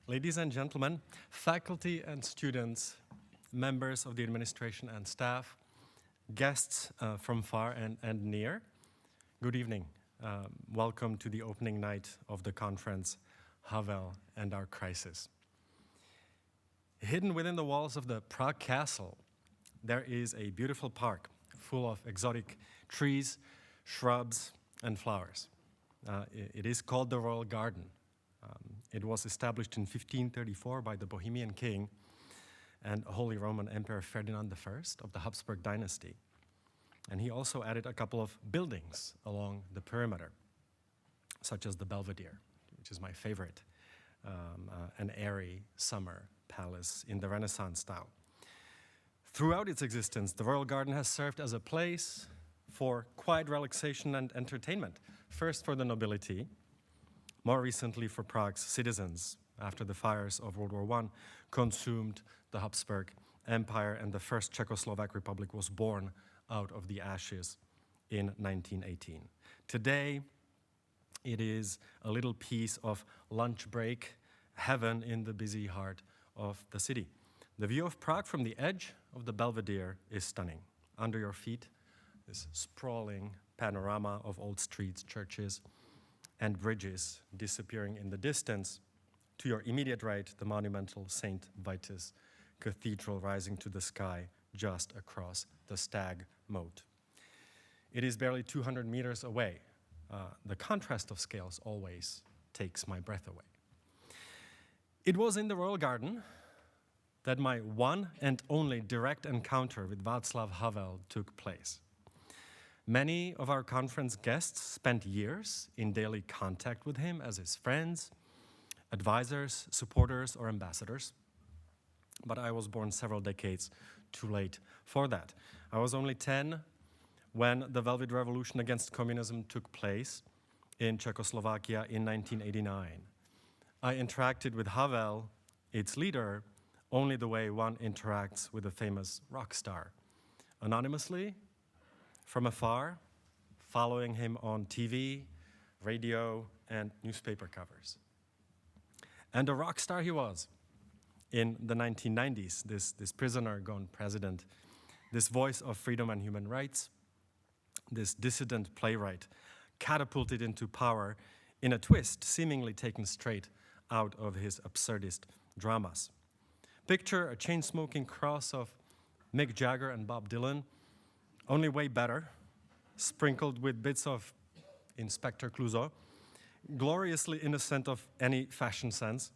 Ladies and gentlemen, faculty and students, members of the administration and staff, guests from far and near, good evening. Welcome to the opening night of the conference, Havel and Our Crisis. Hidden within the walls of the Prague Castle, there is a beautiful park full of exotic trees, shrubs, and flowers. It is called the Royal Garden. It was established in 1534 by the Bohemian king and Holy Roman Emperor Ferdinand I of the Habsburg dynasty. And he also added a couple of buildings along the perimeter, such as the Belvedere, which is my favorite, an airy summer palace in the Renaissance style. Throughout its existence, the Royal Garden has served as a place for quiet relaxation and entertainment, first for the nobility, more recently for Prague's citizens, after the fires of World War I consumed the Habsburg Empire and the first Czechoslovak Republic was born out of the ashes in 1918. Today, it is a little piece of lunch break heaven in the busy heart of the city. The view of Prague from the edge of the Belvedere is stunning. Under your feet, this sprawling panorama of old streets, churches, and bridges disappearing in the distance. To your immediate right, the monumental St. Vitus Cathedral rising to the sky just across the Stag Moat. It is barely 200 meters away. The contrast of scales always takes my breath away. It was in the Royal Garden that my one and only direct encounter with Václav Havel took place. Many of our conference guests spent years in daily contact with him as his friends, advisors, supporters, or ambassadors. But I was born several decades too late for that. I was only 10 when the Velvet Revolution against communism took place in Czechoslovakia in 1989. I interacted with Havel, its leader, only the way one interacts with a famous rock star. Anonymously, from afar, following him on TV, radio, and newspaper covers. And a rock star he was. In the 1990s, this prisoner gone president, this voice of freedom and human rights, this dissident playwright, catapulted into power in a twist seemingly taken straight out of his absurdist dramas. Picture a chain-smoking cross of Mick Jagger and Bob Dylan, only way better, sprinkled with bits of Inspector Clouseau, gloriously innocent of any fashion sense,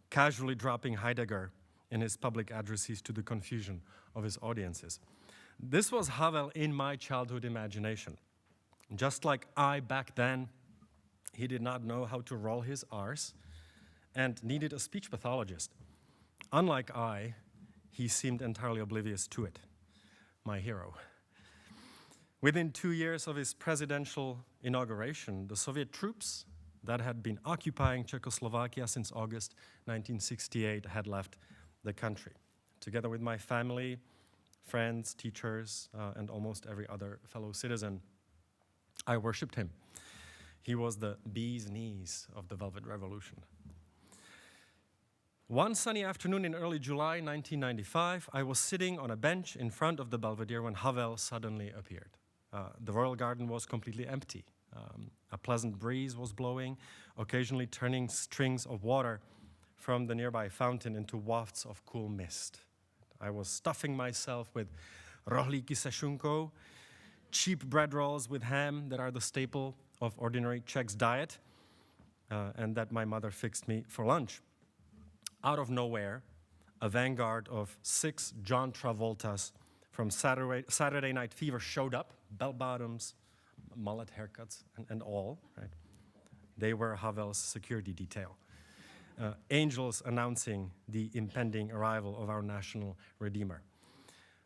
casually dropping Heidegger in his public addresses to the confusion of his audiences. This was Havel in my childhood imagination. Just like I back then, he did not know how to roll his R's and needed a speech pathologist. Unlike I, he seemed entirely oblivious to it. My hero. Within 2 years of his presidential inauguration, the Soviet troops that had been occupying Czechoslovakia since August 1968 had left the country. Together with my family, friends, teachers, and almost every other fellow citizen, I worshipped him. He was the bee's knees of the Velvet Revolution. One sunny afternoon in early July 1995, I was sitting on a bench in front of the Belvedere when Havel suddenly appeared. The Royal Garden was completely empty. A pleasant breeze was blowing, occasionally turning strings of water from the nearby fountain into wafts of cool mist. I was stuffing myself with rohlíky se šunkou, cheap bread rolls with ham that are the staple of ordinary Czech's diet, and that my mother fixed me for lunch. Out of nowhere, a vanguard of 6 John Travoltas from Saturday Night Fever showed up, bell-bottoms, mullet haircuts, and all. Right? They were Havel's security detail. Angels announcing the impending arrival of our national redeemer.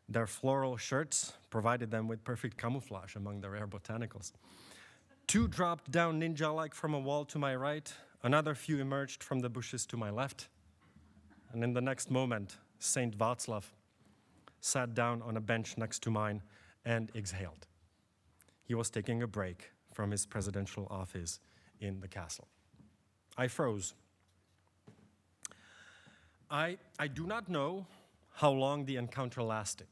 Their floral shirts provided them with perfect camouflage among the rare botanicals. 2 dropped down ninja-like from a wall to my right. Another few emerged from the bushes to my left. And in the next moment, Saint Václav sat down on a bench next to mine and exhaled. He was taking a break from his presidential office in the castle. I froze. I do not know how long the encounter lasted.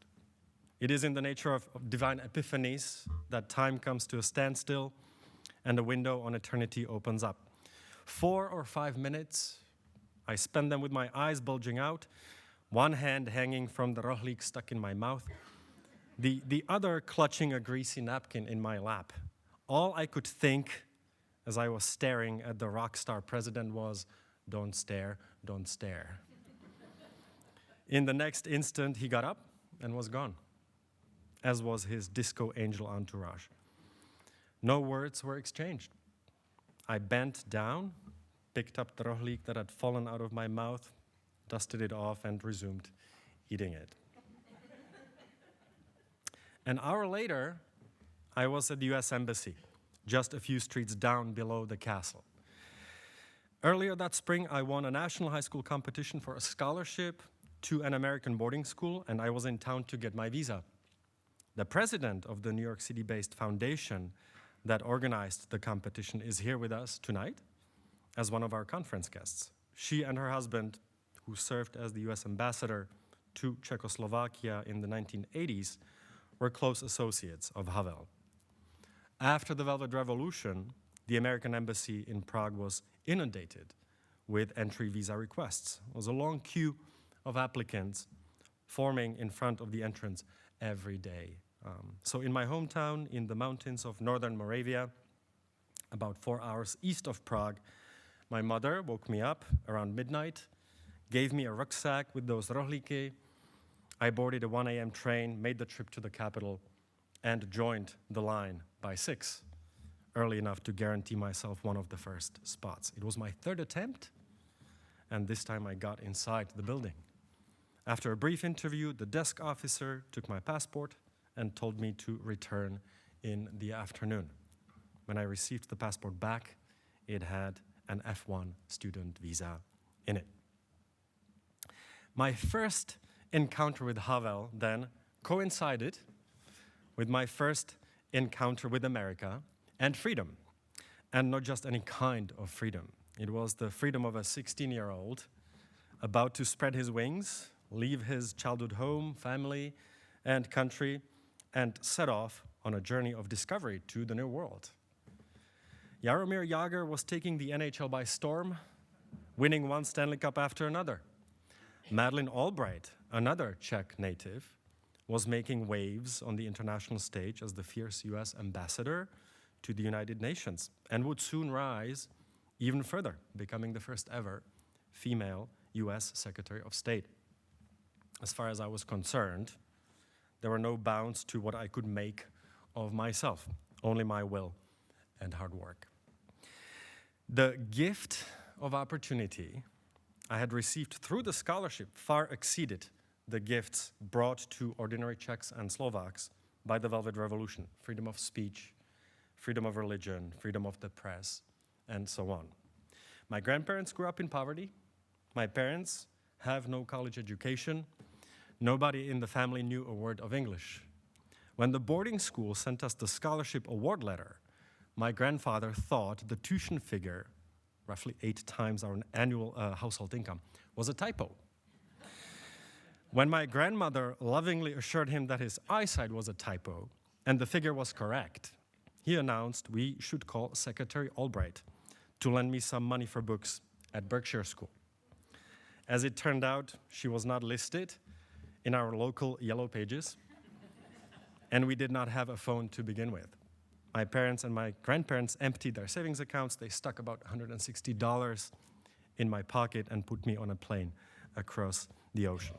It is in the nature of divine epiphanies that time comes to a standstill and a window on eternity opens up. 4 or 5 minutes, I spent them with my eyes bulging out, one hand hanging from the rohlík stuck in my mouth, the other clutching a greasy napkin in my lap. All I could think as I was staring at the rock star president was, "Don't stare, don't stare." In the next instant, he got up and was gone, as was his disco angel entourage. No words were exchanged. I bent down, picked up the rohlík that had fallen out of my mouth, dusted it off, and resumed eating it. An hour later, I was at the US Embassy, just a few streets down below the castle. Earlier that spring, I won a national high school competition for a scholarship to an American boarding school, and I was in town to get my visa. The president of the New York City-based foundation that organized the competition is here with us tonight as one of our conference guests. She and her husband, who served as the US ambassador to Czechoslovakia in the 1980s, were close associates of Havel. After the Velvet Revolution, the American embassy in Prague was inundated with entry visa requests. It was a long queue of applicants forming in front of the entrance every day. So in my hometown, in the mountains of northern Moravia, about 4 hours east of Prague, my mother woke me up around midnight, gave me a rucksack with those rohlíky. I boarded a 1 a.m. train, made the trip to the capital, and joined the line by 6, early enough to guarantee myself one of the first spots. It was my third attempt, and this time I got inside the building. After a brief interview, the desk officer took my passport and told me to return in the afternoon. When I received the passport back, it had an F1 student visa in it. My first encounter with Havel then coincided with my first encounter with America and freedom, and not just any kind of freedom. It was the freedom of a 16-year-old about to spread his wings, leave his childhood home, family, and country, and set off on a journey of discovery to the new world. Jaromír Jágr was taking the NHL by storm, winning one Stanley Cup after another. Madeleine Albright, another Czech native, was making waves on the international stage as the fierce US ambassador to the United Nations and would soon rise even further, becoming the first ever female US Secretary of State. As far as I was concerned, there were no bounds to what I could make of myself, only my will and hard work. The gift of opportunity I had received through the scholarship far exceeded the gifts brought to ordinary Czechs and Slovaks by the Velvet Revolution: freedom of speech, freedom of religion, freedom of the press, and so on. My grandparents grew up in poverty. My parents have no college education. Nobody in the family knew a word of English. When the boarding school sent us the scholarship award letter, my grandfather thought the tuition figure, roughly 8 times our annual household income, was a typo. When my grandmother lovingly assured him that his eyesight was a typo and the figure was correct, he announced we should call Secretary Albright to lend me some money for books at Berkshire School. As it turned out, she was not listed in our local yellow pages, and we did not have a phone to begin with. My parents and my grandparents emptied their savings accounts. They stuck about $160 in my pocket and put me on a plane across the ocean.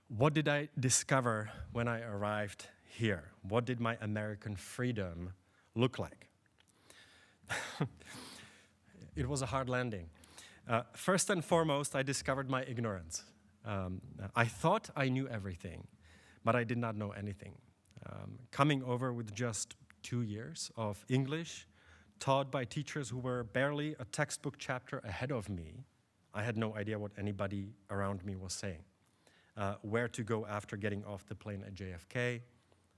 What did I discover when I arrived here? What did my American freedom look like? It was a hard landing. First and foremost, I discovered my ignorance. I thought I knew everything, but I did not know anything. Coming over with just 2 years of English, taught by teachers who were barely a textbook chapter ahead of me, I had no idea what anybody around me was saying. Where to go after getting off the plane at JFK,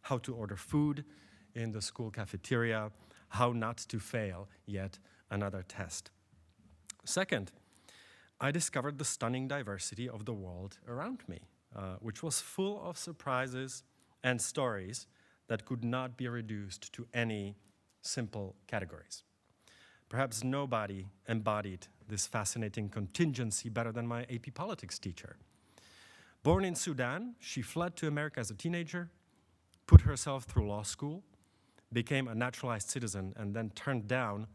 how to order food in the school cafeteria, how not to fail yet another test. Second, I discovered the stunning diversity of the world around me, which was full of surprises and stories that could not be reduced to any simple categories. Perhaps nobody embodied this fascinating contingency better than my AP politics teacher. Born in Sudan, she fled to America as a teenager, put herself through law school, became a naturalized citizen, and then turned down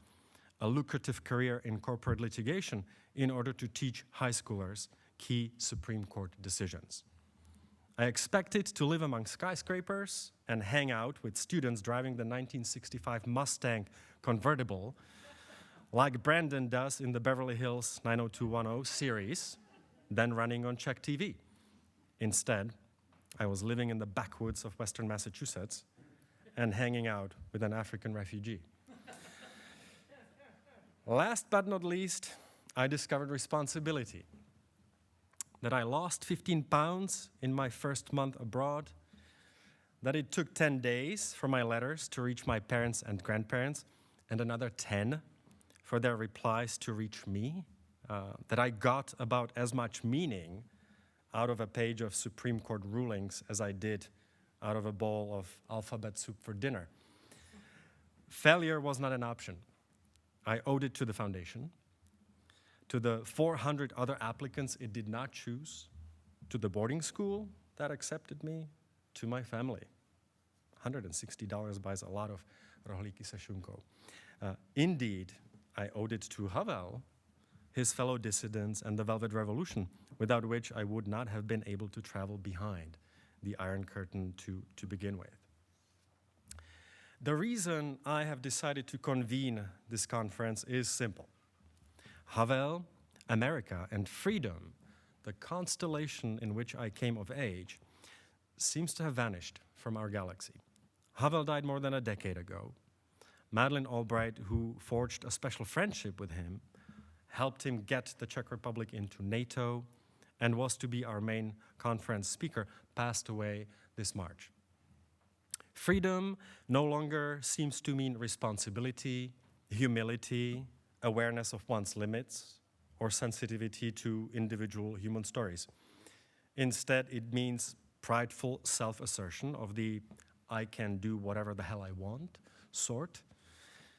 a lucrative career in corporate litigation in order to teach high schoolers key Supreme Court decisions. I expected to live among skyscrapers and hang out with students driving the 1965 Mustang convertible like Brandon does in the Beverly Hills 90210 series, then running on Czech TV. Instead, I was living in the backwoods of Western Massachusetts and hanging out with an African refugee. Last but not least, I discovered responsibility. That I lost 15 pounds in my first month abroad, that it took 10 days for my letters to reach my parents and grandparents, and another 10 for their replies to reach me, that I got about as much meaning out of a page of Supreme Court rulings as I did out of a bowl of alphabet soup for dinner. Failure was not an option. I owed it to the foundation, to the 400 other applicants it did not choose, to the boarding school that accepted me, to my family. $160 buys a lot of rohlíky se šunkou. Indeed, I owed it to Havel, his fellow dissidents, and the Velvet Revolution, without which I would not have been able to travel behind the Iron Curtain to begin with. The reason I have decided to convene this conference is simple. Havel, America, and freedom, the constellation in which I came of age, seems to have vanished from our galaxy. Havel died more than a decade ago. Madeleine Albright, who forged a special friendship with him, helped him get the Czech Republic into NATO and was to be our main conference speaker, passed away this March. Freedom no longer seems to mean responsibility, humility, awareness of one's limits, or sensitivity to individual human stories. Instead, it means prideful self-assertion of the I can do whatever the hell I want sort,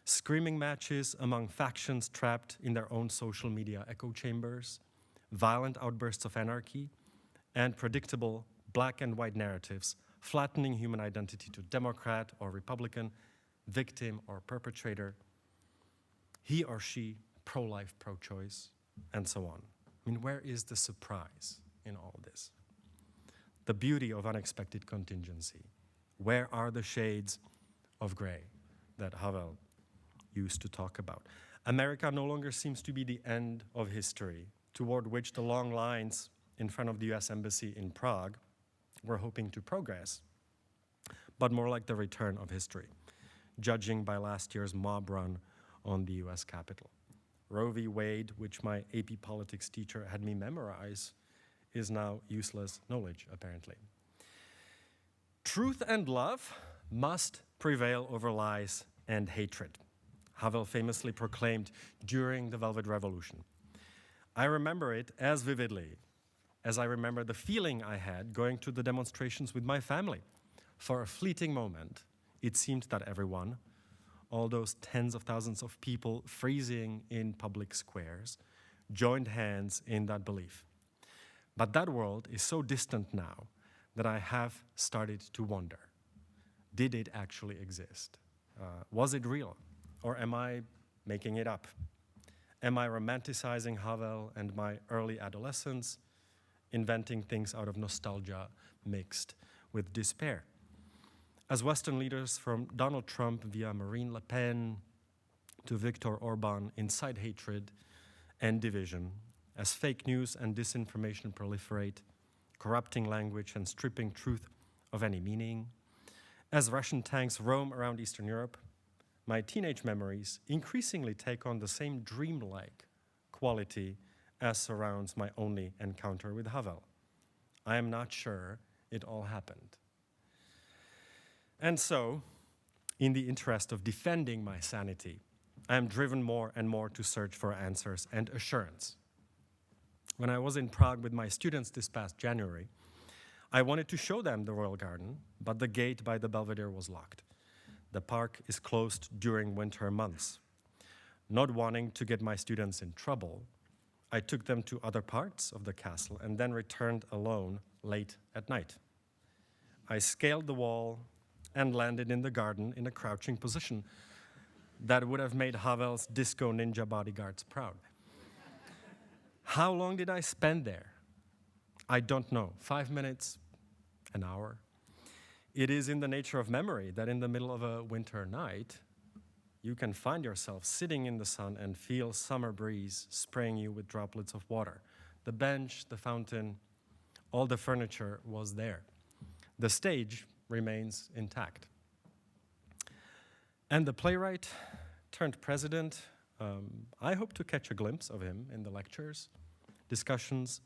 screaming matches among factions trapped in their own social media echo chambers, violent outbursts of anarchy, and predictable black and white narratives flattening human identity to Democrat or Republican, victim or perpetrator, he or she, pro-life, pro-choice, and so on. I mean, where is the surprise in all this? The beauty of unexpected contingency. Where are the shades of gray that Havel used to talk about? America no longer seems to be the end of history, toward which the long lines in front of the US Embassy in Prague were hoping to progress, but more like the return of history, judging by last year's mob run on the US Capitol. Roe v. Wade, which my AP politics teacher had me memorize, is now useless knowledge, apparently. Truth and love must prevail over lies and hatred, Havel famously proclaimed during the Velvet Revolution. I remember it as vividly as I remember the feeling I had going to the demonstrations with my family. For a fleeting moment, it seemed that everyone, all those tens of thousands of people freezing in public squares, joined hands in that belief. But that world is so distant now that I have started to wonder, did it actually exist? Was it real? Or am I making it up? Am I romanticizing Havel and my early adolescence, inventing things out of nostalgia mixed with despair? As Western leaders, from Donald Trump via Marine Le Pen to Viktor Orban, incite hatred and division, as fake news and disinformation proliferate, corrupting language and stripping truth of any meaning, as Russian tanks roam around Eastern Europe, my teenage memories increasingly take on the same dreamlike quality as surrounds my only encounter with Havel. I am not sure it all happened. And so, in the interest of defending my sanity, I am driven more and more to search for answers and assurance. When I was in Prague with my students this past January, I wanted to show them the Royal Garden, but the gate by the Belvedere was locked. The park is closed during winter months. Not wanting to get my students in trouble, I took them to other parts of the castle and then returned alone late at night. I scaled the wall and landed in the garden in a crouching position that would have made Havel's disco ninja bodyguards proud. How long did I spend there? I don't know. 5 minutes, an hour. It is in the nature of memory that in the middle of a winter night, you can find yourself sitting in the sun and feel summer breeze spraying you with droplets of water. The bench, the fountain, all the furniture was there. The stage remains intact. And the playwright turned president, I hope to catch a glimpse of him in the lectures, discussions,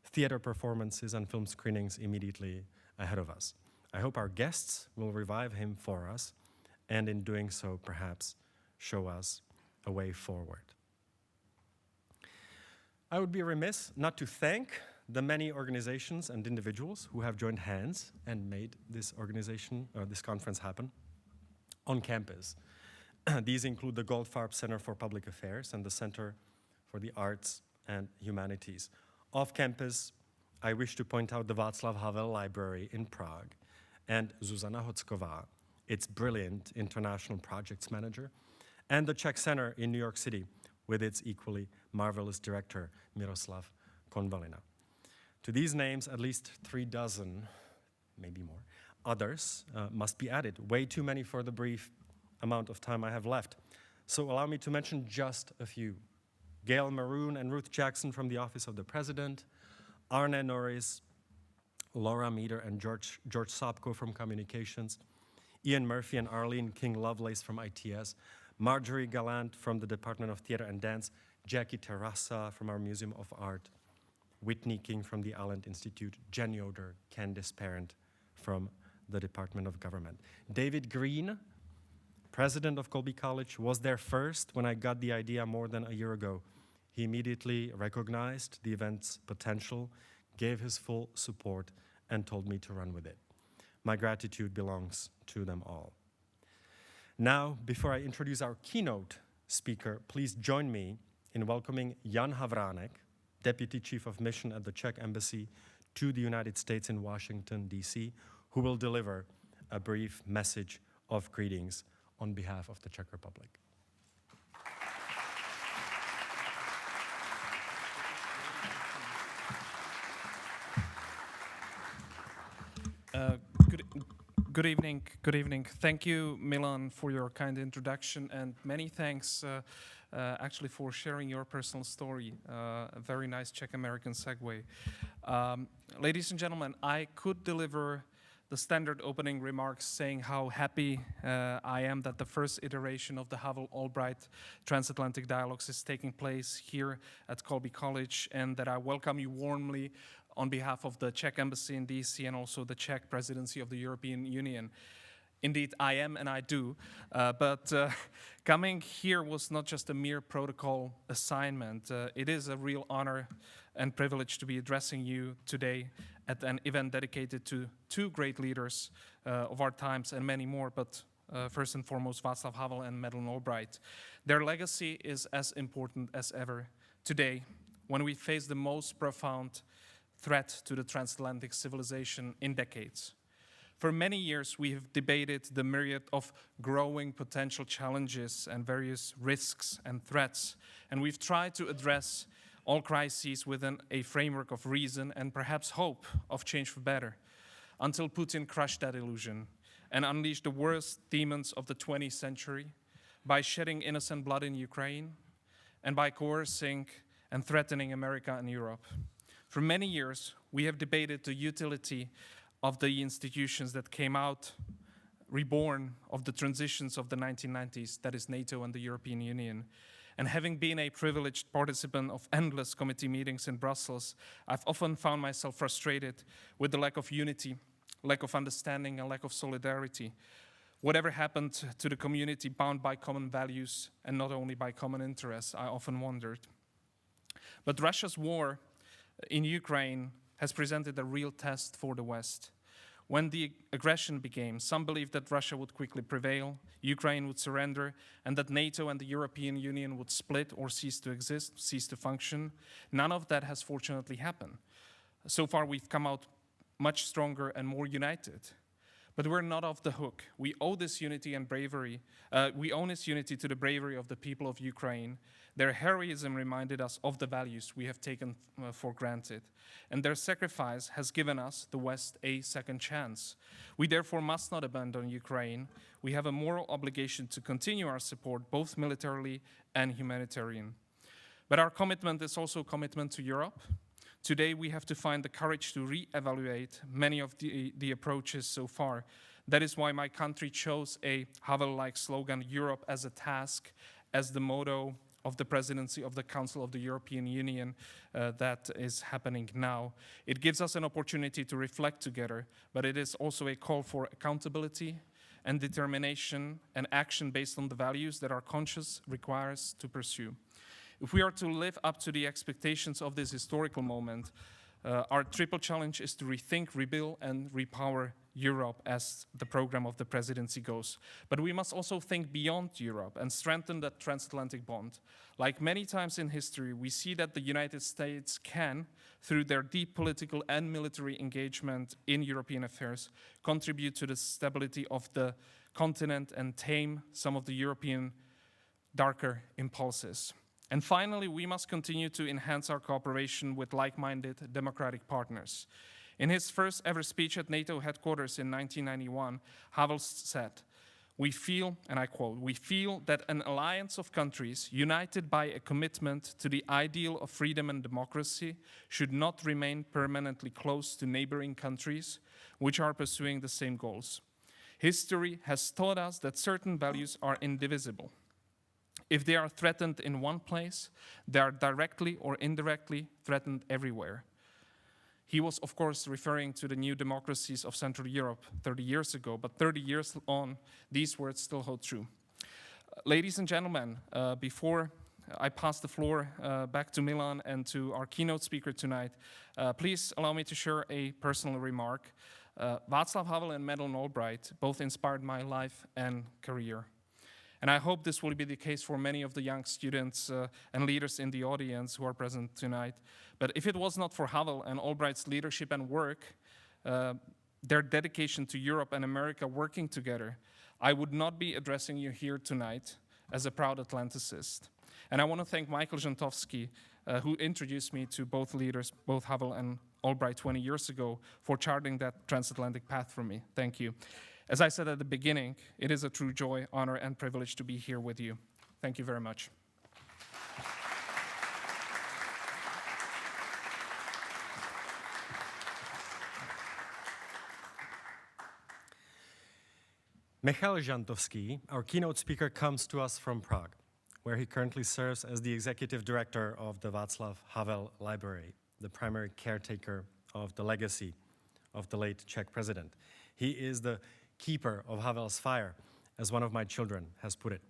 theater performances, and film screenings immediately ahead of us. I hope our guests will revive him for us, and in doing so, perhaps show us a way forward. I would be remiss not to thank the many organizations and individuals who have joined hands and made this conference happen on campus. These include the Goldfarb Center for Public Affairs and the Center for the Arts and Humanities. Off campus, I wish to point out the Václav Havel Library in Prague and Zuzana Hocková, its brilliant international projects manager, and the Czech Center in New York City with its equally marvelous director, Miroslav Konvalina. To these names, at least 36, maybe more, others must be added. Way too many for the brief amount of time I have left. So allow me to mention just a few. Gail Maroon and Ruth Jackson from the Office of the President, Arne Norris, Laura Meader and George Sopko from Communications, Ian Murphy and Arlene King-Lovelace from ITS, Marjorie Gallant from the Department of Theater and Dance, Jackie Terrassa from our Museum of Art, Whitney King from the Allen Institute, Jen Yoder, Candice Parent from the Department of Government. David Green, president of Colby College, was there first when I got the idea more than a year ago. He immediately recognized the event's potential, gave his full support, and told me to run with it. My gratitude belongs to them all. Now, before I introduce our keynote speaker, please join me in welcoming Jan Havránek, Deputy Chief of Mission at the Czech Embassy to the United States in Washington, D.C., who will deliver a brief message of greetings on behalf of the Czech Republic. Good evening. Good evening. Thank you, Milan, for your kind introduction, and many thanks actually for sharing your personal story. A very nice Czech-American segue. Ladies and gentlemen, I could deliver the standard opening remarks saying how happy I am that the first iteration of the Havel-Albright Transatlantic Dialogues is taking place here at Colby College, and that I welcome you warmly on behalf of the Czech Embassy in DC and also the Czech Presidency of the European Union. Indeed, I am and I do, but coming here was not just a mere protocol assignment. It is a real honor and privilege to be addressing you today at an event dedicated to two great leaders of our times and many more, but first and foremost Václav Havel and Madeleine Albright. Their legacy is as important as ever today when we face the most profound threat to the transatlantic civilization in decades. For many years, we have debated the myriad of growing potential challenges and various risks and threats, and we've tried to address all crises within a framework of reason and perhaps hope of change for better, until Putin crushed that illusion and unleashed the worst demons of the 20th century by shedding innocent blood in Ukraine and by coercing and threatening America and Europe. For many years, we have debated the utility of the institutions that came out, reborn of the transitions of the 1990s, that is NATO and the European Union. And having been a privileged participant of endless committee meetings in Brussels, I've often found myself frustrated with the lack of unity, lack of understanding, and lack of solidarity. Whatever happened to the community bound by common values and not only by common interests, I often wondered. But Russia's war in Ukraine has presented a real test for the West. When the aggression began, some believed that Russia would quickly prevail, Ukraine would surrender, and that NATO and the European Union would split or cease to exist, cease to function. None of that has fortunately happened. So far, we've come out much stronger and more united. But we're not off the hook. We owe this unity and bravery. We owe this unity to the bravery of the people of Ukraine. Their heroism reminded us of the values we have taken for granted. And their sacrifice has given us, the West, a second chance. We therefore must not abandon Ukraine. We have a moral obligation to continue our support, both militarily and humanitarian. But our commitment is also a commitment to Europe. Today, we have to find the courage to re-evaluate many of the approaches so far. That is why my country chose a Havel-like slogan, Europe as a task, as the motto of the presidency of the Council of the European Union that is happening now. It gives us an opportunity to reflect together, but it is also a call for accountability and determination and action based on the values that our conscience requires to pursue. If we are to live up to the expectations of this historical moment, our triple challenge is to rethink, rebuild, and repower Europe as the program of the presidency goes. But we must also think beyond Europe and strengthen that transatlantic bond. Like many times in history, we see that the United States can, through their deep political and military engagement in European affairs, contribute to the stability of the continent and tame some of the European darker impulses. And finally, we must continue to enhance our cooperation with like-minded democratic partners. In his first ever speech at NATO headquarters in 1991, Havel said, "We feel," and I quote, "we feel that an alliance of countries united by a commitment to the ideal of freedom and democracy should not remain permanently close to neighboring countries which are pursuing the same goals. History has taught us that certain values are indivisible. If they are threatened in one place, they are directly or indirectly threatened everywhere." He was, of course, referring to the new democracies of Central Europe 30 years ago, but 30 years on, these words still hold true. Ladies and gentlemen, before I pass the floor back to Milan and to our keynote speaker tonight, please allow me to share a personal remark. Václav Havel and Madeleine Albright both inspired my life and career. And I hope this will be the case for many of the young students and leaders in the audience who are present tonight. But if it was not for Havel and Albright's leadership and work, their dedication to Europe and America working together, I would not be addressing you here tonight as a proud Atlanticist. And I want to thank Michael Žantovský, who introduced me to both leaders, both Havel and Albright 20 years ago, for charting that transatlantic path for me. Thank you. As I said at the beginning, it is a true joy, honor, and privilege to be here with you. Thank you very much. Michal Žantovský, our keynote speaker, comes to us from Prague, where he currently serves as the executive director of the Václav Havel Library, the primary caretaker of the legacy of the late Czech president. He is the keeper of Havel's fire, as one of my children has put it.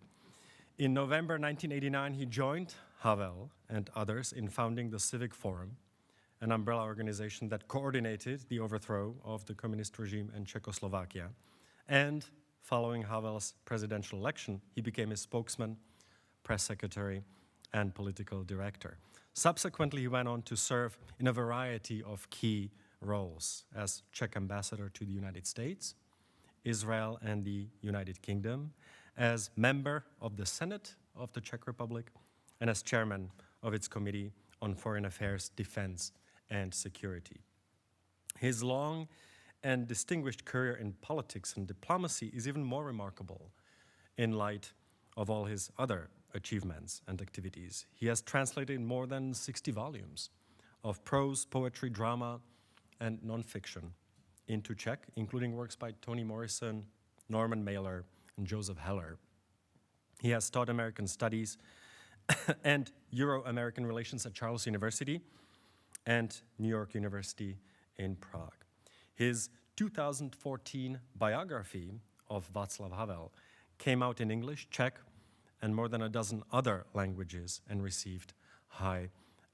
In November 1989, he joined Havel and others in founding the Civic Forum, an umbrella organization that coordinated the overthrow of the communist regime in Czechoslovakia. And following Havel's presidential election, he became his spokesman, press secretary, and political director. Subsequently, he went on to serve in a variety of key roles as Czech ambassador to the United States, Israel, and the United Kingdom, as member of the Senate of the Czech Republic, and as chairman of its Committee on Foreign Affairs, Defense, and Security. His long and distinguished career in politics and diplomacy is even more remarkable in light of all his other achievements and activities. He has translated more than 60 volumes of prose, poetry, drama, and nonfiction into Czech, including works by Toni Morrison, Norman Mailer, and Joseph Heller. He has taught American studies and Euro-American relations at Charles University and New York University in Prague. His 2014 biography of Václav Havel came out in English, Czech, and more than a dozen other languages and received high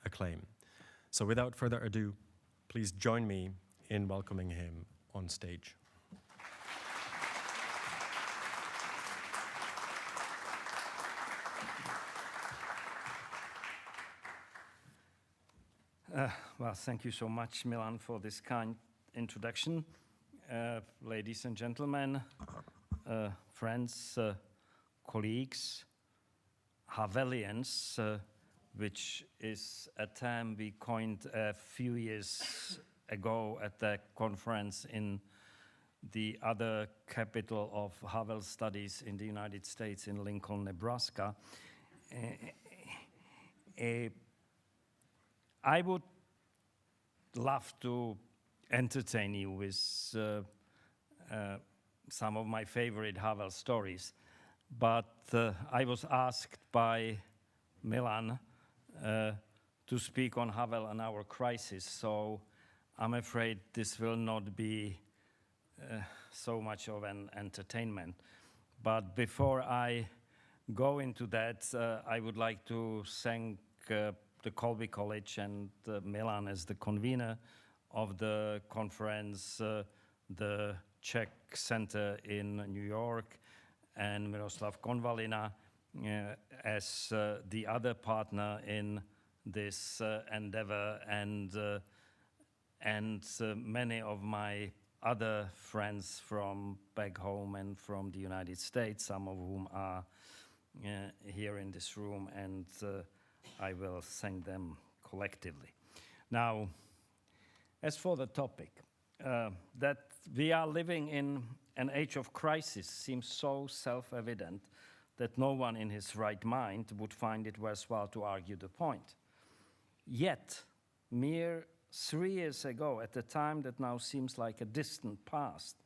acclaim. So without further ado, please join me in welcoming him on stage. Well, thank you so much, Milan, for this kind introduction. Ladies and gentlemen, friends, colleagues, Havelians, which is a term we coined a few years ago at the conference in the other capital of Havel studies in the United States, in Lincoln, Nebraska. I would love to entertain you with some of my favorite Havel stories, but I was asked by Milan to speak on Havel and our crisis, so I'm afraid this will not be so much of an entertainment. But before I go into that, I would like to thank the Colby College and Milan as the convener of the conference, the Czech Center in New York, and Miroslav Konvalina as the other partner in this endeavor, and many of my other friends from back home and from the United States, some of whom are here in this room, and I will thank them collectively. Now, as for the topic, that we are living in an age of crisis seems so self-evident that no one in his right mind would find it worthwhile to argue the point. Yet, mere 3 years ago, at a time that now seems like a distant past,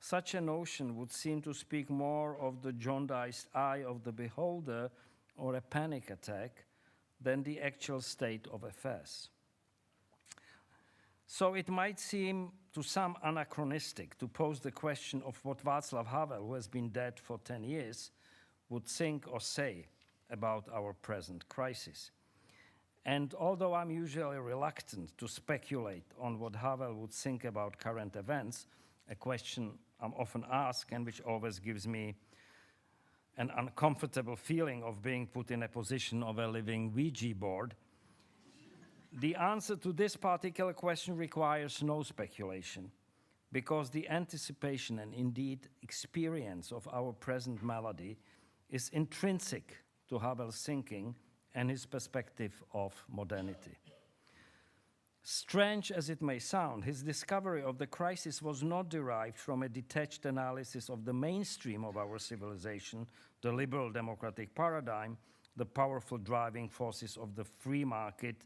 such a notion would seem to speak more of the jaundiced eye of the beholder or a panic attack than the actual state of affairs. So it might seem to some anachronistic to pose the question of what Václav Havel, who has been dead for 10 years, would think or say about our present crisis. And although I'm usually reluctant to speculate on what Havel would think about current events, a question I'm often asked and which always gives me an uncomfortable feeling of being put in a position of a living Ouija board, the answer to this particular question requires no speculation, because the anticipation and indeed experience of our present malady is intrinsic to Havel's thinking and his perspective of modernity. Strange as it may sound, his discovery of the crisis was not derived from a detached analysis of the mainstream of our civilization, the liberal democratic paradigm, the powerful driving forces of the free market,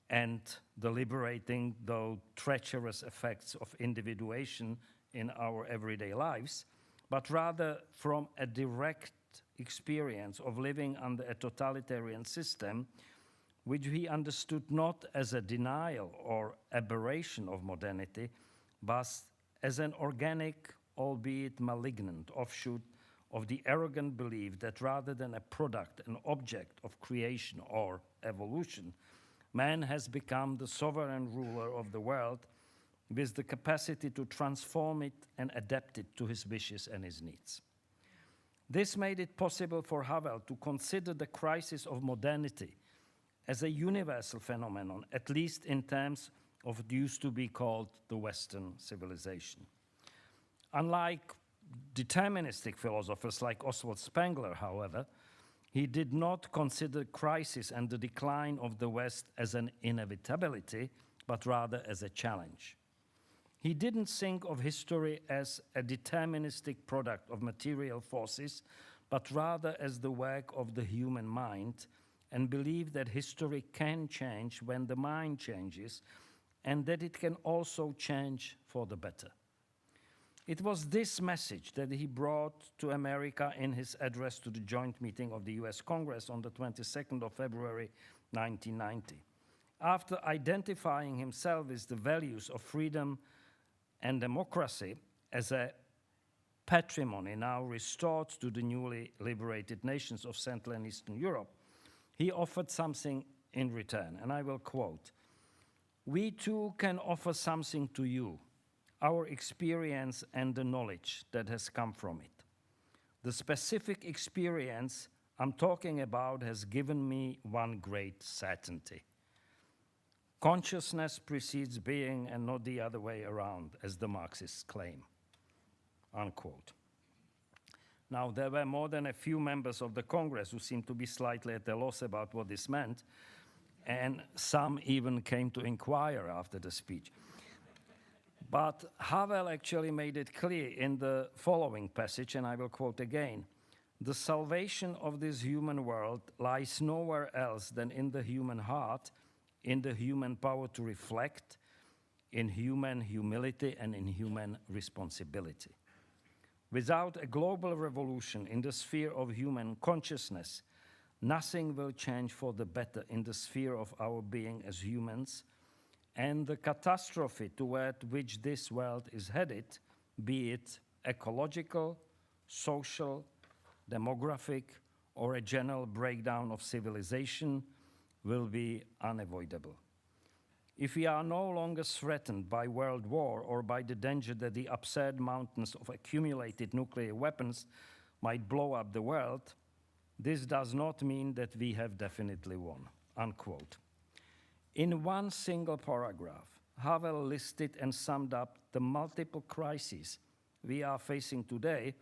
and the liberating, though treacherous effects of individuation in our everyday lives, but rather from a direct experience of living under a totalitarian system, which he understood not as a denial or aberration of modernity, but as an organic, albeit malignant, offshoot of the arrogant belief that rather than a product, an object of creation or evolution, man has become the sovereign ruler of the world with the capacity to transform it and adapt it to his wishes and his needs. This made it possible for Havel to consider the crisis of modernity as a universal phenomenon, at least in terms of what used to be called the Western civilization. Unlike deterministic philosophers like Oswald Spengler, however, he did not consider crisis and the decline of the West as an inevitability, but rather as a challenge. He didn't think of history as a deterministic product of material forces, but rather as the work of the human mind, and believed that history can change when the mind changes, and that it can also change for the better. It was this message that he brought to America in his address to the joint meeting of the US Congress on the 22nd of February, 1990. After identifying himself with the values of freedom and democracy as a patrimony now restored to the newly liberated nations of Central and Eastern Europe, he offered something in return, and I will quote, we too can offer something to you, our experience and the knowledge that has come from it. The specific experience I'm talking about has given me one great certainty. Consciousness precedes being and not the other way around, as the Marxists claim, unquote. Now, there were more than a few members of the Congress who seemed to be slightly at a loss about what this meant, and some even came to inquire after the speech. But Havel actually made it clear in the following passage, and I will quote again, "The salvation of this human world lies nowhere else than in the human heart, in the human power to reflect, in human humility and in human responsibility. Without a global revolution in the sphere of human consciousness, nothing will change for the better in the sphere of our being as humans, and the catastrophe toward which this world is headed, be it ecological, social, demographic, or a general breakdown of civilization, will be unavoidable. If we are no longer threatened by world war or by the danger that the absurd mountains of accumulated nuclear weapons might blow up the world, this does not mean that we have definitely won," unquote. In one single paragraph, Havel listed and summed up the multiple crises we are facing today,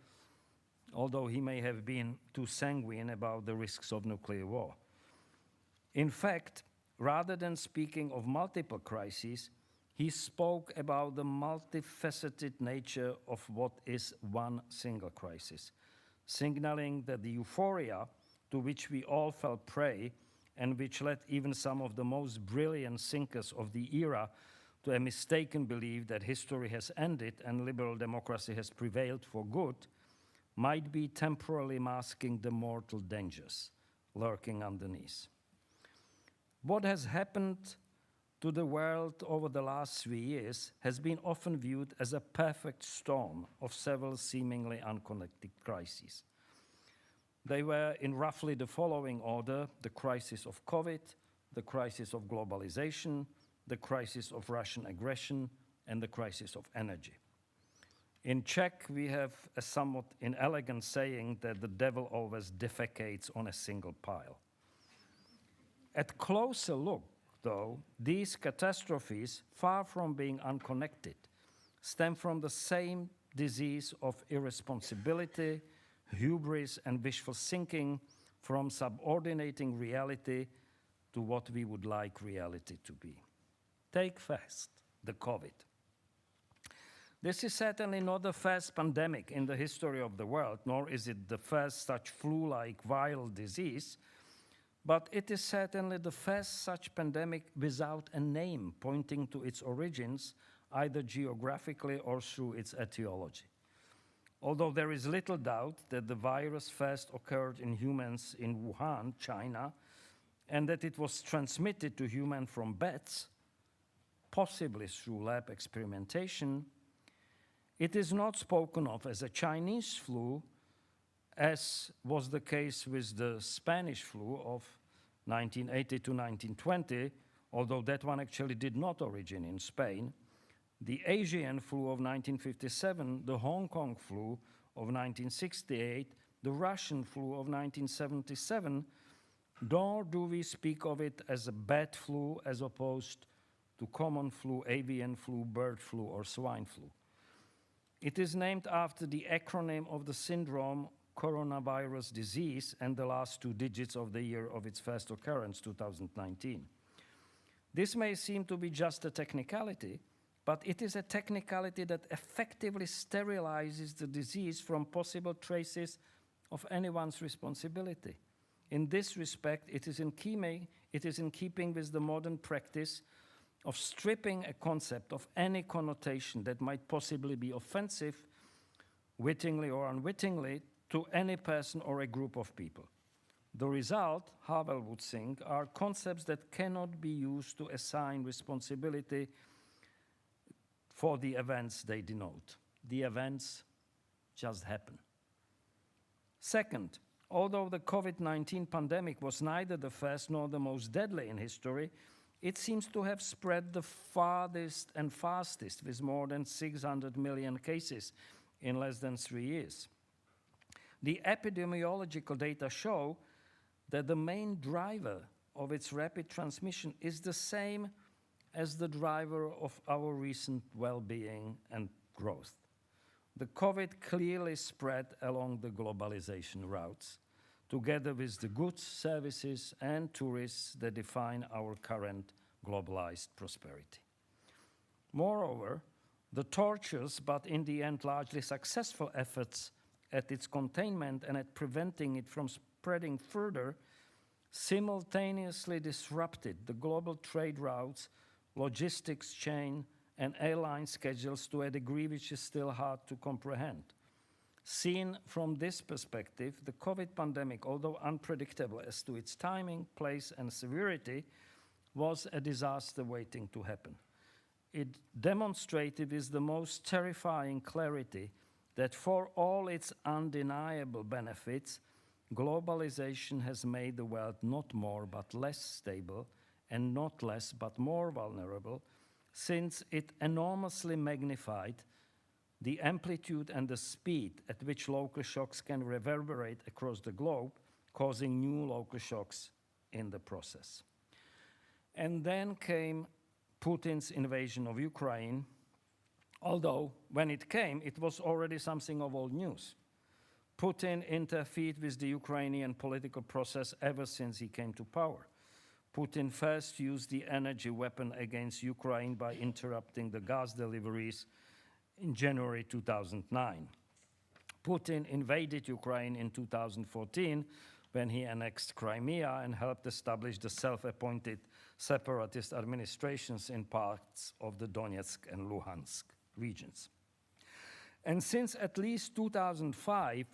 although he may have been too sanguine about the risks of nuclear war. In fact, rather than speaking of multiple crises, he spoke about the multifaceted nature of what is one single crisis, signaling that the euphoria to which we all fell prey and which led even some of the most brilliant thinkers of the era to a mistaken belief that history has ended and liberal democracy has prevailed for good, might be temporarily masking the mortal dangers lurking underneath. What has happened to the world over the last 3 years has been often viewed as a perfect storm of several seemingly unconnected crises. They were in roughly the following order: the crisis of COVID, the crisis of globalization, the crisis of Russian aggression, and the crisis of energy. In Czech, we have a somewhat inelegant saying that the devil always defecates on a single pile. At closer look, though, these catastrophes, far from being unconnected, stem from the same disease of irresponsibility, hubris, and wishful thinking, from subordinating reality to what we would like reality to be. Take first the COVID. This is certainly not the first pandemic in the history of the world, nor is it the first such flu-like viral disease, but it is certainly the first such pandemic without a name pointing to its origins, either geographically or through its etiology. Although there is little doubt that the virus first occurred in humans in Wuhan, China, and that it was transmitted to humans from bats, possibly through lab experimentation, it is not spoken of as a Chinese flu, as was the case with the Spanish flu of 1980 to 1920, although that one actually did not origin in Spain, the Asian flu of 1957, the Hong Kong flu of 1968, the Russian flu of 1977, nor do we speak of it as a bat flu as opposed to common flu, avian flu, bird flu, or swine flu. It is named after the acronym of the syndrome coronavirus disease and the last 2 digits of the year of its first occurrence, 2019. This may seem to be just a technicality, but it is a technicality that effectively sterilizes the disease from possible traces of anyone's responsibility. In this respect, it is in keeping with the modern practice of stripping a concept of any connotation that might possibly be offensive, wittingly or unwittingly, to any person or a group of people. The result, Havel would think, are concepts that cannot be used to assign responsibility for the events they denote. The events just happen. Second, although the COVID-19 pandemic was neither the first nor the most deadly in history, it seems to have spread the farthest and fastest, with more than 600 million cases in less than 3 years. The epidemiological data show that the main driver of its rapid transmission is the same as the driver of our recent well-being and growth. The COVID clearly spread along the globalization routes, together with the goods, services, and tourists that define our current globalized prosperity. Moreover, the tortuous, but in the end largely successful efforts at its containment and at preventing it from spreading further simultaneously disrupted the global trade routes, logistics chain, and airline schedules to a degree which is still hard to comprehend. Seen from this perspective, the COVID pandemic, although unpredictable as to its timing, place, and severity, was a disaster waiting to happen. It demonstrated with the most terrifying clarity that for all its undeniable benefits, globalization has made the world not more but less stable and not less but more vulnerable, since it enormously magnified the amplitude and the speed at which local shocks can reverberate across the globe, causing new local shocks in the process. And then came Putin's invasion of Ukraine, although when it came, it was already something of old news. Putin interfered with the Ukrainian political process ever since he came to power. Putin first used the energy weapon against Ukraine by interrupting the gas deliveries in January 2009. Putin invaded Ukraine in 2014 when he annexed Crimea and helped establish the self-appointed separatist administrations in parts of the Donetsk and Luhansk regions. And since at least 2005,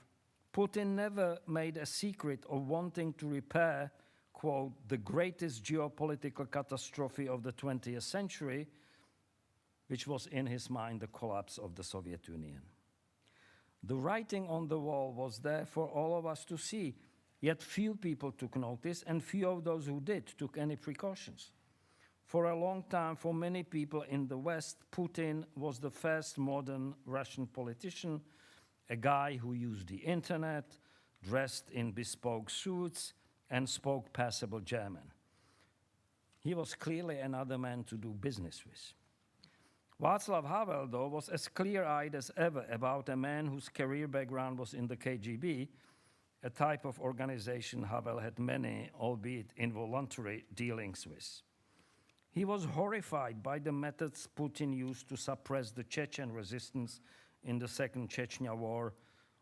Putin never made a secret of wanting to repair, quote, the greatest geopolitical catastrophe of the 20th century, which was in his mind the collapse of the Soviet Union. The writing on the wall was there for all of us to see, yet few people took notice, and few of those who did took any precautions. For a long time, for many people in the West, Putin was the first modern Russian politician, a guy who used the internet, dressed in bespoke suits, and spoke passable German. He was clearly another man to do business with. Václav Havel, though, was as clear-eyed as ever about a man whose career background was in the KGB, a type of organization Havel had many, albeit involuntary, dealings with. He was horrified by the methods Putin used to suppress the Chechen resistance in the Second Chechnya War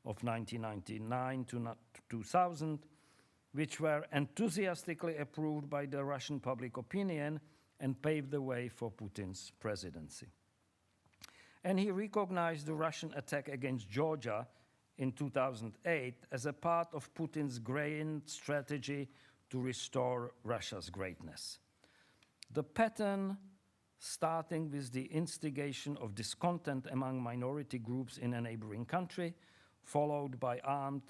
of 1999 to 2000, which were enthusiastically approved by the Russian public opinion and paved the way for Putin's presidency. And he recognized the Russian attack against Georgia in 2008 as a part of Putin's grand strategy to restore Russia's greatness. The pattern, starting with the instigation of discontent among minority groups in a neighboring country, followed by armed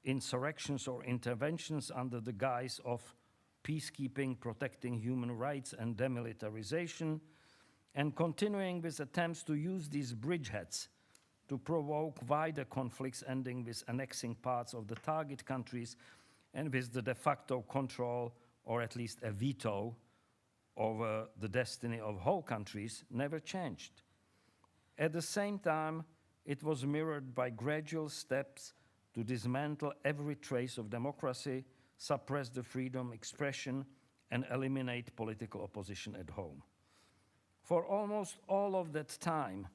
insurrections or interventions under the guise of peacekeeping, protecting human rights, and demilitarization, and continuing with attempts to use these bridgeheads to provoke wider conflicts ending with annexing parts of the target countries and with the de facto control, or at least a veto, over the destiny of whole countries never changed. At the same time, it was mirrored by gradual steps to dismantle every trace of democracy, suppress the freedom of expression, and eliminate political opposition at home. For almost all of that time,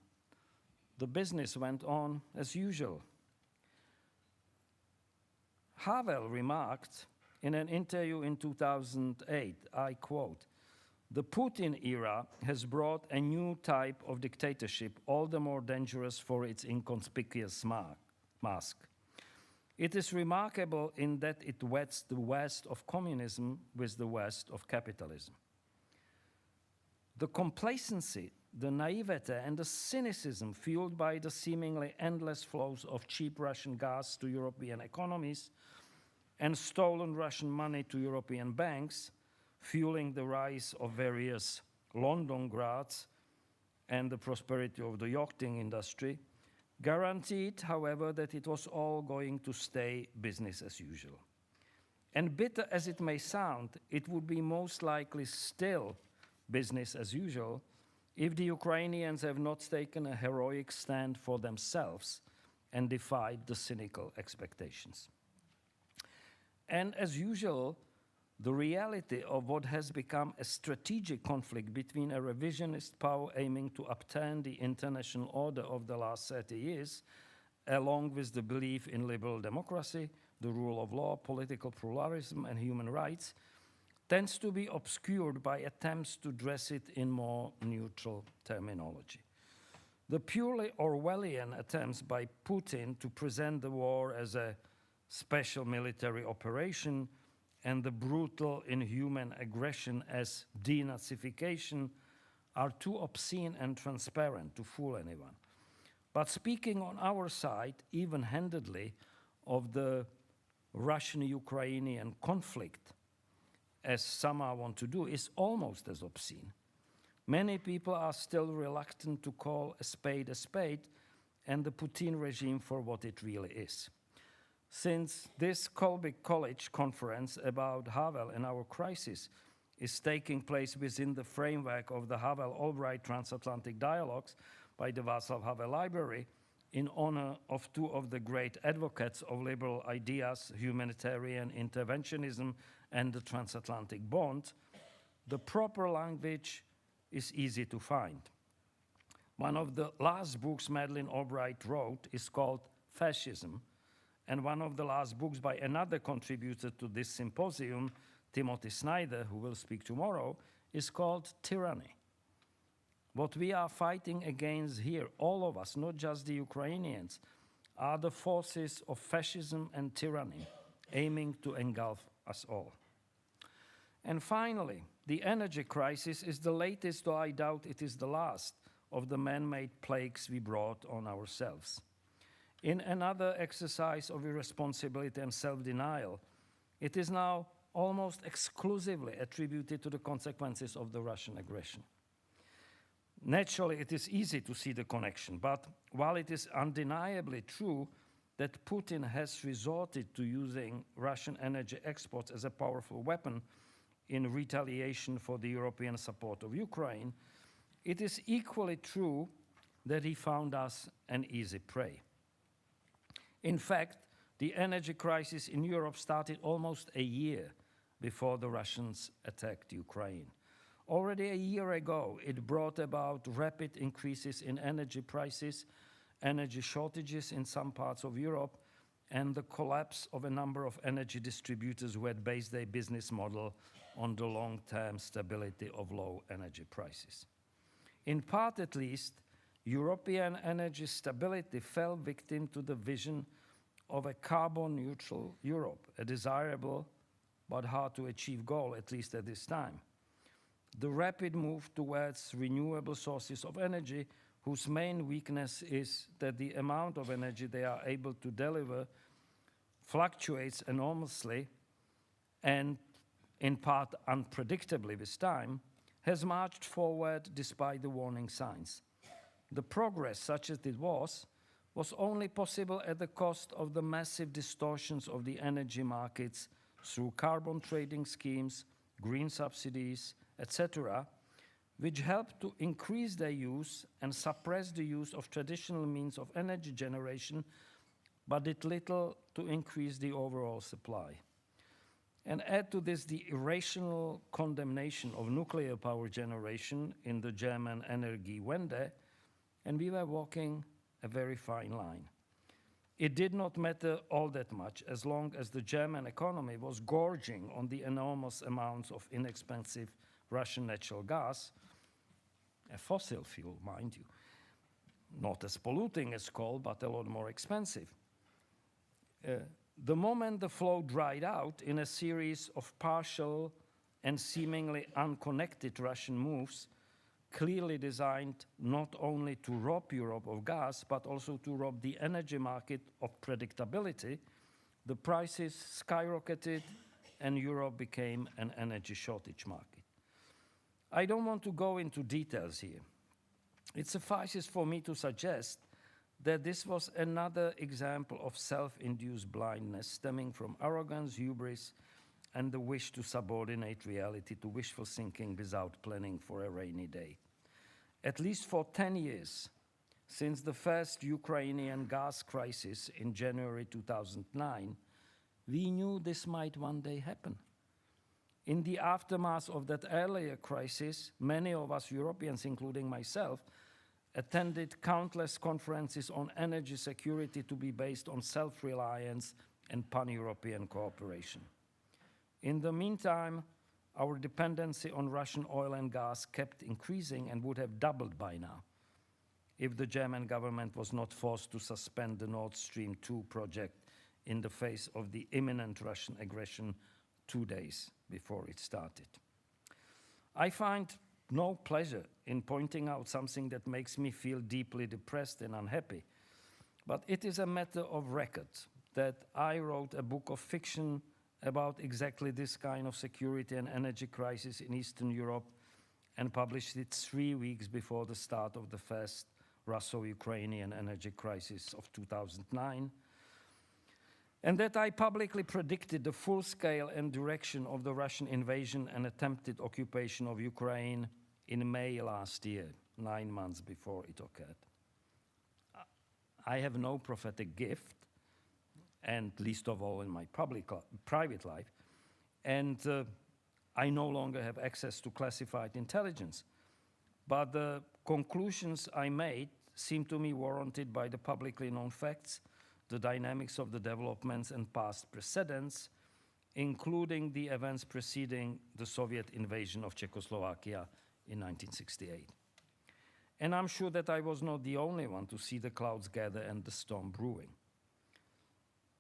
the business went on as usual. Havel remarked in an interview in 2008, I quote, "The Putin era has brought a new type of dictatorship, all the more dangerous for its inconspicuous mask. It is remarkable in that it weds the West of communism with the West of capitalism. The complacency, the naivete, and the cynicism fueled by the seemingly endless flows of cheap Russian gas to European economies and stolen Russian money to European banks fueling the rise of various Londongrads and the prosperity of the yachting industry, guaranteed, however, that it was all going to stay business as usual. And bitter as it may sound, it would be most likely still business as usual if the Ukrainians have not taken a heroic stand for themselves and defied the cynical expectations. And as usual, the reality of what has become a strategic conflict between a revisionist power aiming to upturn the international order of the last 30 years, along with the belief in liberal democracy, the rule of law, political pluralism, and human rights, tends to be obscured by attempts to dress it in more neutral terminology. The purely Orwellian attempts by Putin to present the war as a special military operation and the brutal, inhuman aggression as denazification are too obscene and transparent to fool anyone. But speaking on our side, even-handedly, of the Russian-Ukrainian conflict, as some want to do, is almost as obscene. Many people are still reluctant to call a spade and the Putin regime for what it really is. Since this Colby College conference about Havel and our crisis is taking place within the framework of the Havel-Albrightová Transatlantic Dialogues by the Václav Havel Library, in honor of two of the great advocates of liberal ideas, humanitarian interventionism and the transatlantic bond, the proper language is easy to find. One of the last books Madeleine Albright wrote is called Fascism, and one of the last books by another contributor to this symposium, Timothy Snyder, who will speak tomorrow, is called Tyranny. What we are fighting against here, all of us, not just the Ukrainians, are the forces of fascism and tyranny, aiming to engulf us all. And finally, the energy crisis is the latest, though I doubt it is the last, of the man-made plagues we brought on ourselves. In another exercise of irresponsibility and self-denial, it is now almost exclusively attributed to the consequences of the Russian aggression. Naturally, it is easy to see the connection, but while it is undeniably true that Putin has resorted to using Russian energy exports as a powerful weapon in retaliation for the European support of Ukraine, it is equally true that he found us an easy prey. In fact, the energy crisis in Europe started almost a year before the Russians attacked Ukraine. Already a year ago, it brought about rapid increases in energy prices, energy shortages in some parts of Europe, and the collapse of a number of energy distributors who had based their business model on the long-term stability of low energy prices. In part, at least, European energy stability fell victim to the vision of a carbon-neutral Europe, a desirable but hard-to-achieve goal, at least at this time. The rapid move towards renewable sources of energy, whose main weakness is that the amount of energy they are able to deliver fluctuates enormously and, in part, unpredictably with time, has marched forward despite the warning signs. The progress, such as it was only possible at the cost of the massive distortions of the energy markets through carbon trading schemes, green subsidies, etc., which helped to increase their use and suppress the use of traditional means of energy generation, but did little to increase the overall supply. And add to this the irrational condemnation of nuclear power generation in the German Energiewende, and we were walking a very fine line. It did not matter all that much as long as the German economy was gorging on the enormous amounts of inexpensive Russian natural gas, a fossil fuel, mind you, not as polluting as coal, but a lot more expensive. The moment the flow dried out in a series of partial and seemingly unconnected Russian moves, clearly designed not only to rob Europe of gas, but also to rob the energy market of predictability, the prices skyrocketed and Europe became an energy shortage market. I don't want to go into details here. It suffices for me to suggest that this was another example of self-induced blindness stemming from arrogance, hubris, and the wish to subordinate reality to wishful thinking without planning for a rainy day. At least for 10 years, since the first Ukrainian gas crisis in January 2009, we knew this might one day happen. In the aftermath of that earlier crisis, many of us Europeans, including myself, attended countless conferences on energy security to be based on self-reliance and pan-European cooperation. In the meantime, our dependency on Russian oil and gas kept increasing and would have doubled by now if the German government was not forced to suspend the Nord Stream 2 project in the face of the imminent Russian aggression 2 days before it started. I find no pleasure in pointing out something that makes me feel deeply depressed and unhappy, but it is a matter of record that I wrote a book of fiction about exactly this kind of security and energy crisis in Eastern Europe and published it 3 weeks before the start of the first Russo-Ukrainian energy crisis of 2009, and that I publicly predicted the full scale and direction of the Russian invasion and attempted occupation of Ukraine in May last year, 9 months before it occurred. I have no prophetic gift, and least of all in my private life, and I no longer have access to classified intelligence. But the conclusions I made seem to me warranted by the publicly known facts, the dynamics of the developments and past precedents, including the events preceding the Soviet invasion of Czechoslovakia in 1968. And I'm sure that I was not the only one to see the clouds gather and the storm brewing.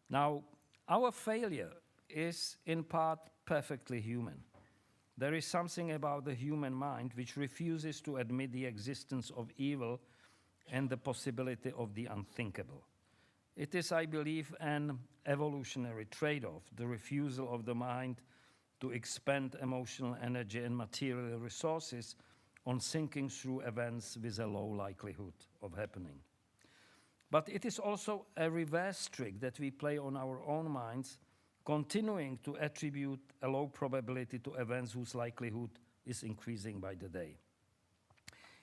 Now, our failure is in part perfectly human. There is something about the human mind which refuses to admit the existence of evil and the possibility of the unthinkable. It is, I believe, an evolutionary trade-off, the refusal of the mind to expend emotional energy and material resources on thinking through events with a low likelihood of happening. But it is also a reverse trick that we play on our own minds, continuing to attribute a low probability to events whose likelihood is increasing by the day.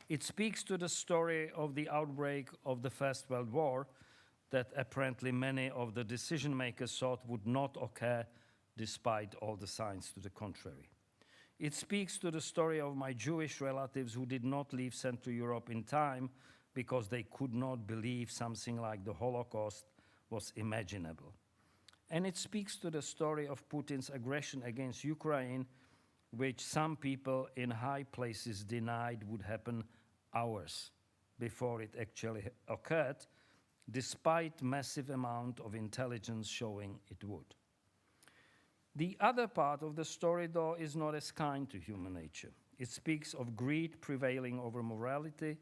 It speaks to the story of the outbreak of the First World War that apparently many of the decision makers thought would not occur despite all the signs to the contrary. It speaks to the story of my Jewish relatives who did not leave Central Europe in time because they could not believe something like the Holocaust was imaginable. And it speaks to the story of Putin's aggression against Ukraine, which some people in high places denied would happen hours before it actually occurred, despite massive amount of intelligence showing it would. The other part of the story, though, is not as kind to human nature. It speaks of greed prevailing over morality,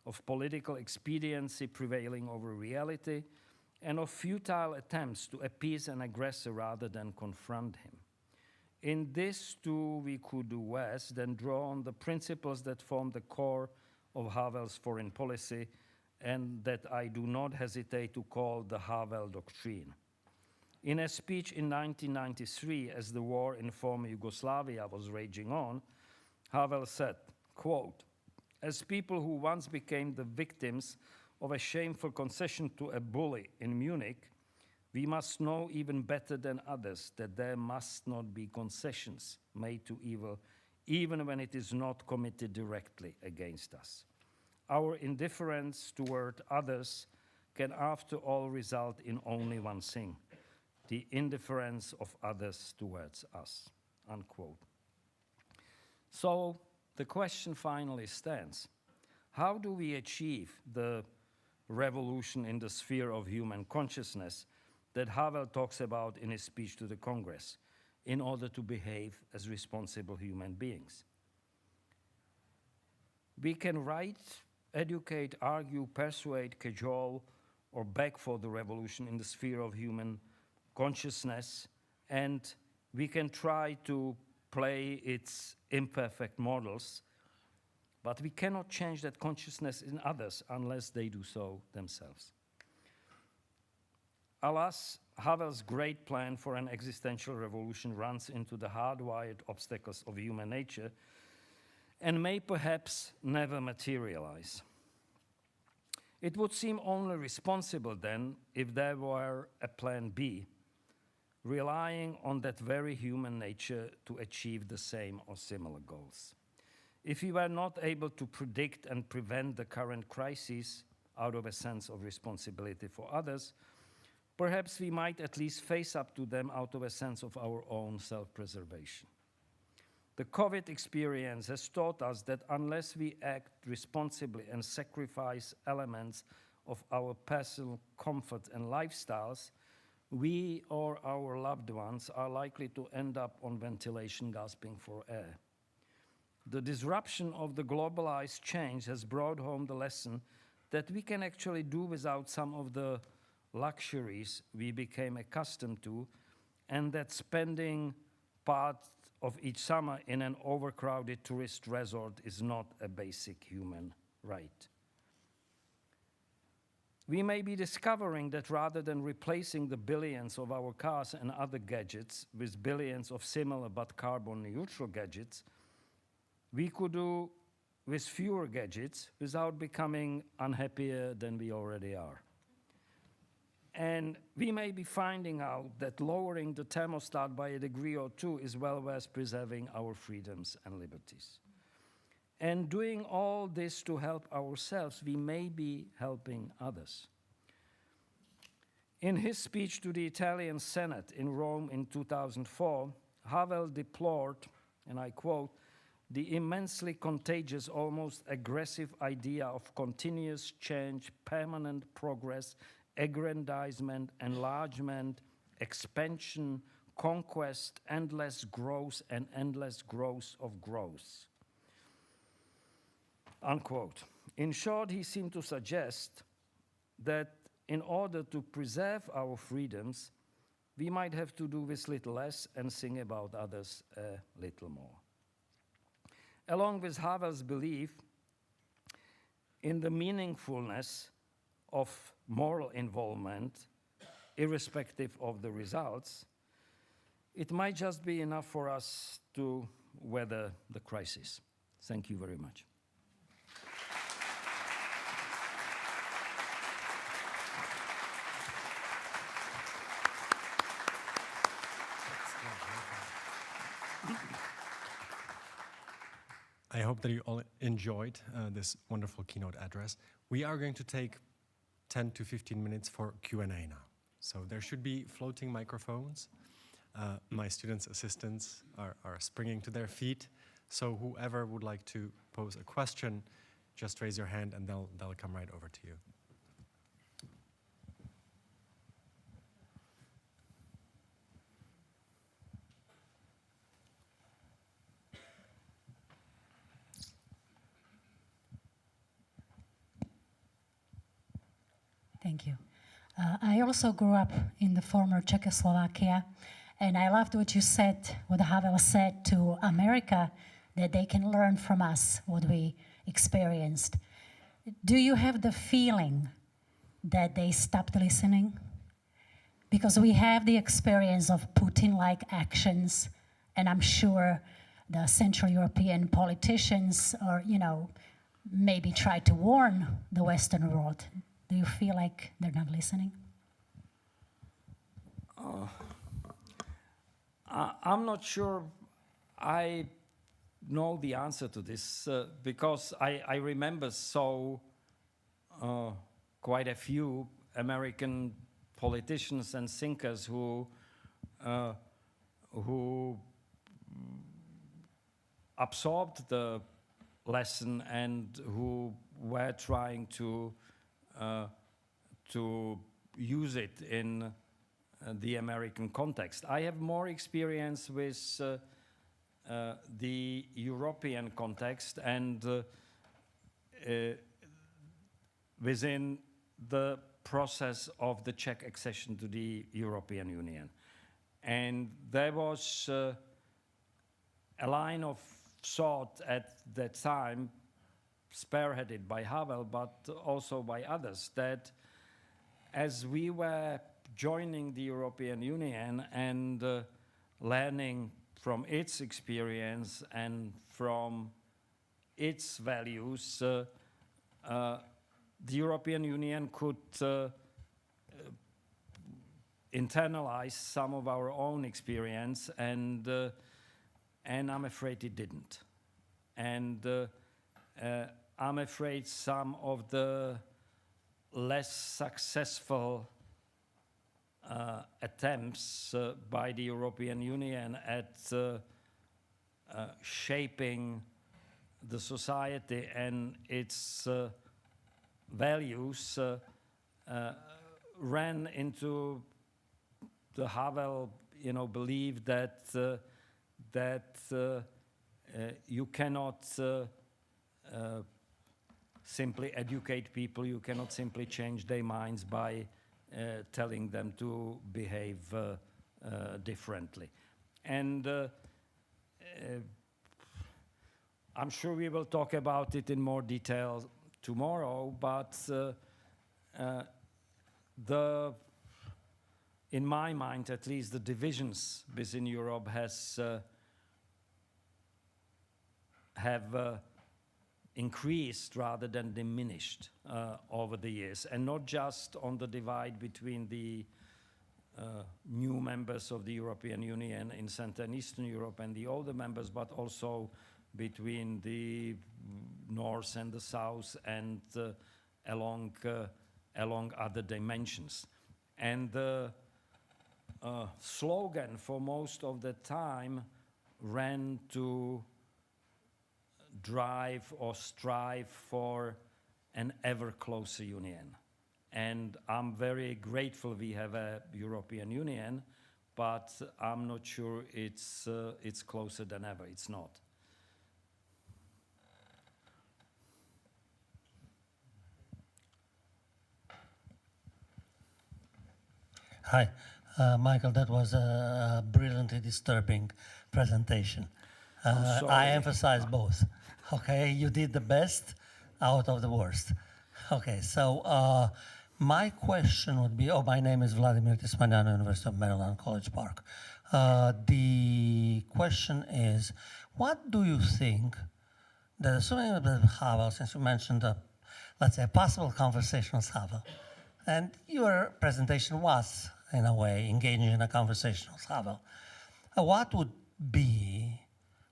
of political expediency prevailing over reality, and of futile attempts to appease an aggressor rather than confront him. In this, too, we could do worse than draw on the principles that form the core of Havel's foreign policy, and that I do not hesitate to call the Havel doctrine. In a speech in 1993, as the war in former Yugoslavia was raging on, Havel said, quote, "As people who once became the victims of a shameful concession to a bully in Munich, we must know even better than others that there must not be concessions made to evil, even when it is not committed directly against us. Our indifference toward others can, after all, result in only one thing: the indifference of others towards us," unquote. So the question finally stands: how do we achieve the revolution in the sphere of human consciousness that Havel talks about in his speech to the Congress in order to behave as responsible human beings? We can write, educate, argue, persuade, cajole, or beg for the revolution in the sphere of human consciousness, and we can try to play its imperfect models, but we cannot change that consciousness in others unless they do so themselves. Alas, Havel's great plan for an existential revolution runs into the hardwired obstacles of human nature and may perhaps never materialize. It would seem only responsible then if there were a plan B, relying on that very human nature to achieve the same or similar goals. If we were not able to predict and prevent the current crises out of a sense of responsibility for others, perhaps we might at least face up to them out of a sense of our own self-preservation. The COVID experience has taught us that unless we act responsibly and sacrifice elements of our personal comfort and lifestyles, we or our loved ones are likely to end up on ventilation gasping for air. The disruption of the globalized change has brought home the lesson that we can actually do without some of the luxuries we became accustomed to, and that spending part of each summer in an overcrowded tourist resort is not a basic human right. We may be discovering that rather than replacing the billions of our cars and other gadgets with billions of similar but carbon-neutral gadgets, we could do with fewer gadgets without becoming unhappier than we already are. And we may be finding out that lowering the thermostat by a degree or two is well worth preserving our freedoms and liberties. And doing all this to help ourselves, we may be helping others. In his speech to the Italian Senate in Rome in 2004, Havel deplored, and I quote, "the immensely contagious, almost aggressive idea of continuous change, permanent progress, aggrandizement, enlargement, expansion, conquest, endless growth, and endless growth of growth." Unquote. In short, he seemed to suggest that in order to preserve our freedoms, we might have to do with little less and sing about others a little more. Along with Havel's belief in the meaningfulness of moral involvement, irrespective of the results, it might just be enough for us to weather the crisis. Thank you very much. I hope that you all enjoyed this wonderful keynote address. We are going to take 10 to 15 minutes for Q&A now. So there should be floating microphones. My students' assistants are springing to their feet. So whoever would like to pose a question, just raise your hand and they'll come right over to you. Thank you. I also grew up in the former Czechoslovakia, and I loved what you said, what Havel said to America, that they can learn from us what we experienced. Do you have the feeling that they stopped listening? Because we have the experience of Putin-like actions, and I'm sure the Central European politicians or, maybe try to warn the Western world. Do you feel like they're not listening? I'm not sure I know the answer to this because I remember quite a few American politicians and thinkers who absorbed the lesson and who were trying to use it in the American context. I have more experience with the European context and within the process of the Czech accession to the European Union. And there was a line of thought at that time, spearheaded by Havel, but also by others, that as we were joining the European Union and learning from its experience and from its values, the European Union could internalize some of our own experience, and I'm afraid it didn't. And I'm afraid some of the less successful attempts by the European Union at shaping the society and its values ran into the Havel, belief that you cannot simply educate people, you cannot simply change their minds by telling them to behave differently. And I'm sure we will talk about it in more detail tomorrow, but in my mind, at least, the divisions within Europe have increased rather than diminished over the years, and not just on the divide between the new members of the European Union in Central and Eastern Europe and the older members, but also between the North and the South and along other dimensions. And the slogan for most of the time ran to drive or strive for an ever closer union. And I'm very grateful we have a European Union, but I'm not sure it's closer than ever. It's not. Hi, Michael, that was a brilliantly disturbing presentation. I emphasize both. Okay, you did the best out of the worst. Okay, so my question would be, my name is Vladimir Tismanian, University of Maryland, College Park. The question is, what do you think that, assuming that Havel, since you mentioned, let's say, a possible conversation with Havel, and your presentation was, in a way, engaging in a conversation with Havel, what would be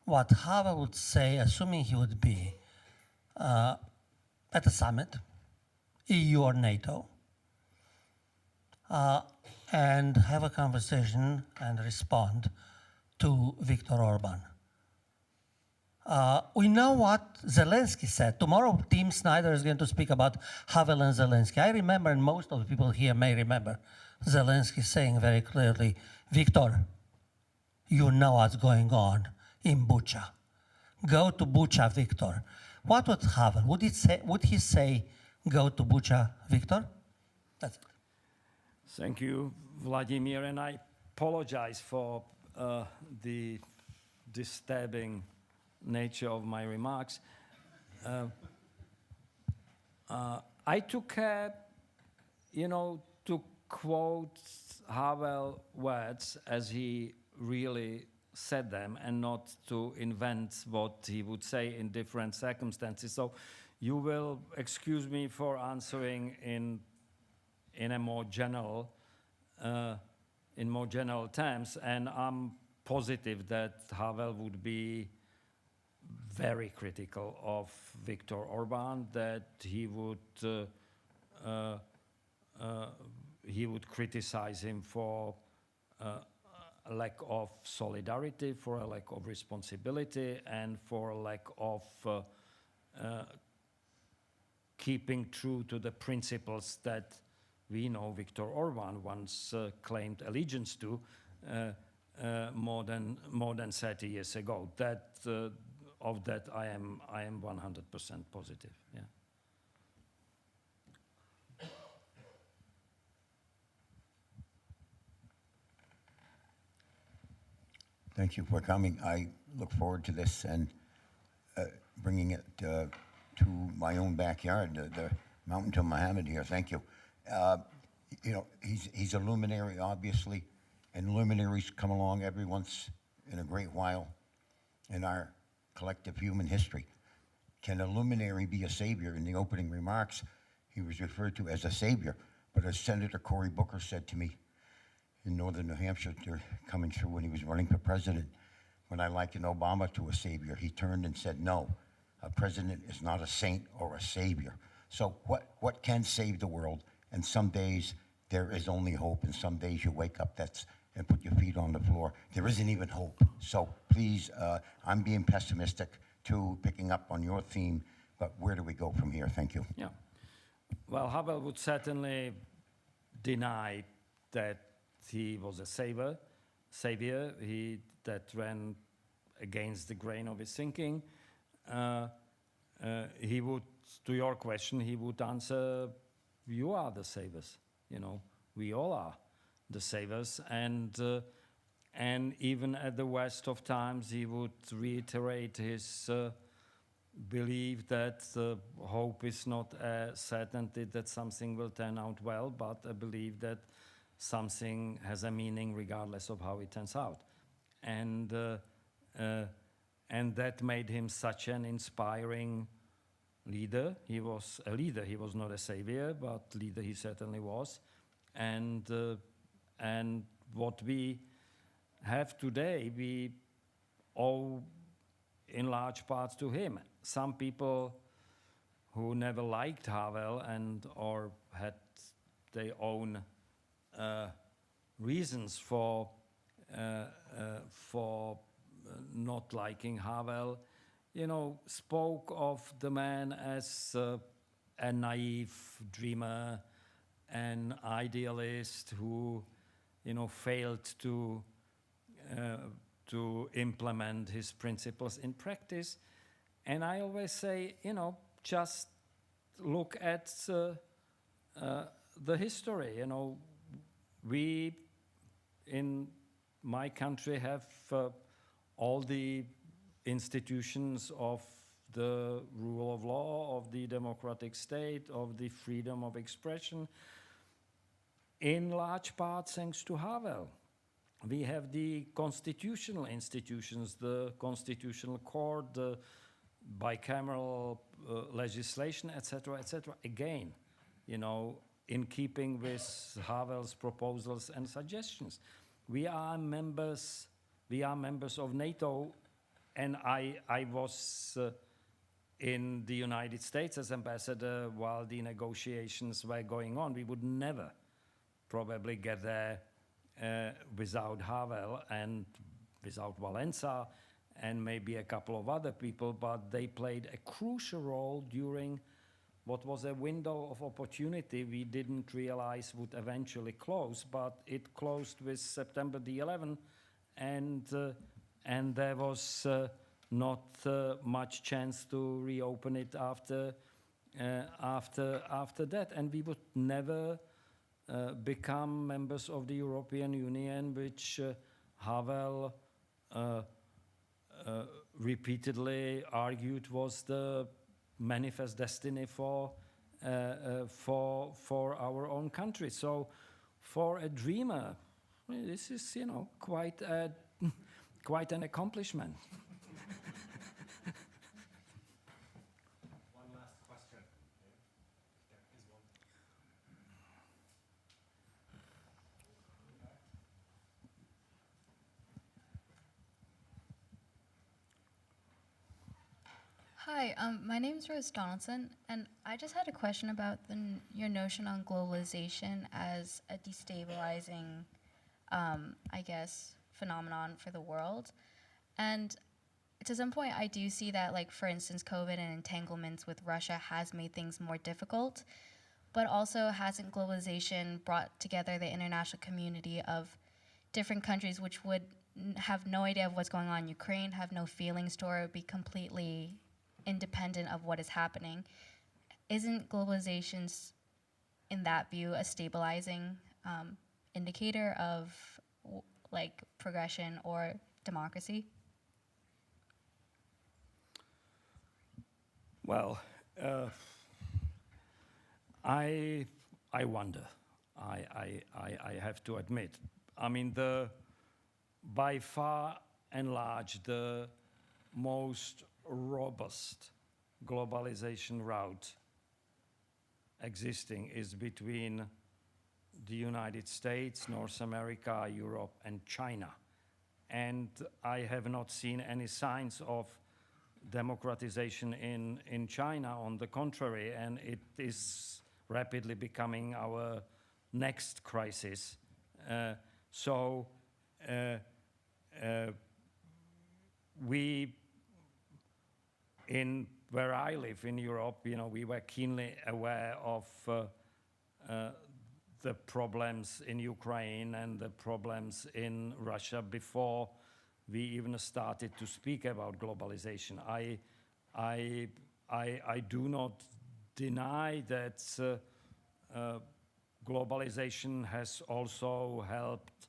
what Havel would say, assuming he would be at a summit, EU or NATO, and have a conversation and respond to Viktor Orban? We know what Zelensky said. Tomorrow, Team Snyder is going to speak about Havel and Zelensky. I remember, and most of the people here may remember, Zelensky saying very clearly, Viktor, you know what's going on in Bucha. Go to Bucha, Viktor. What would Havel? Would he say, go to Bucha, Viktor? That's it. Thank you, Vladimir, and I apologize for the disturbing nature of my remarks. I took care, to quote Havel words as he really said them, and not to invent what he would say in different circumstances. So you will excuse me for answering in a more general, in more general terms, and I'm positive that Havel would be very critical of Viktor Orban, that he would criticize him for a lack of solidarity, for a lack of responsibility, and for a lack of keeping true to the principles that we know Viktor Orban once claimed allegiance to more than 30 years ago. Of that, I am 100% positive. Yeah. Thank you for coming. I look forward to this and bringing it to my own backyard, the Mountain to Muhammad here. Thank you. You know, he's a luminary, obviously, and luminaries come along every once in a great while in our collective human history. Can a luminary be a savior? In the opening remarks, he was referred to as a savior, but as Senator Cory Booker said to me in northern New Hampshire, coming through when he was running for president, when I likened Obama to a savior, he turned and said, no, a president is not a saint or a savior. So what can save the world? And some days there is only hope, and some days you wake up and put your feet on the floor. There isn't even hope. So please, I'm being pessimistic too, picking up on your theme, but where do we go from here? Thank you. Yeah. Well, Havel would certainly deny that he was a savior, that ran against the grain of his thinking. He would, to your question, he would answer, you are the saviors. You know, we all are the saviors. And even at the worst of times, he would reiterate his belief that hope is not a certainty that something will turn out well, but a belief that something has a meaning regardless of how it turns out. And that made him such an inspiring leader. He was a leader. He was not a savior, but leader he certainly was. And what we have today, we owe in large parts to him. Some people who never liked Havel or had their own reasons for not liking Havel, you know, spoke of the man as a naive dreamer, an idealist who, you know, failed to implement his principles in practice. And I always say, you know, just look at the history. You know, we in my country have all the institutions of the rule of law, of the democratic state, of the freedom of expression, in large part thanks to Havel. We have the constitutional institutions, the constitutional court, the bicameral legislation, etc., etc. Again, you know, in keeping with Havel's proposals and suggestions. We are members of NATO, and I was in the United States as ambassador while the negotiations were going on. We would never probably get there without Havel and without Valenza and maybe a couple of other people, but they played a crucial role during what was a window of opportunity we didn't realize would eventually close, but it closed with September the 11th, and there was not much chance to reopen it after that, and we would never become members of the European Union, which Havel repeatedly argued was the manifest destiny for our own country. So, for a dreamer, this is, you know, quite an accomplishment. One last question. Hi, my name is Rose Donaldson, and I just had a question about your notion on globalization as a destabilizing, I guess, phenomenon for the world. And to some point, I do see that, like, for instance, COVID and entanglements with Russia has made things more difficult, but also hasn't globalization brought together the international community of different countries which would have no idea of what's going on in Ukraine, have no feelings toward it, be completely independent of what is happening? Isn't globalization, in that view, a stabilizing indicator of like progression or democracy? Well, I wonder. I have to admit. I mean, by far and large, the most robust globalization route existing is between the United States, North America, Europe, and China. And I have not seen any signs of democratization in China. On the contrary, and it is rapidly becoming our next crisis. We, where I live in Europe, we were keenly aware of the problems in Ukraine and the problems in Russia before we even started to speak about globalization. I do not deny that globalization has also helped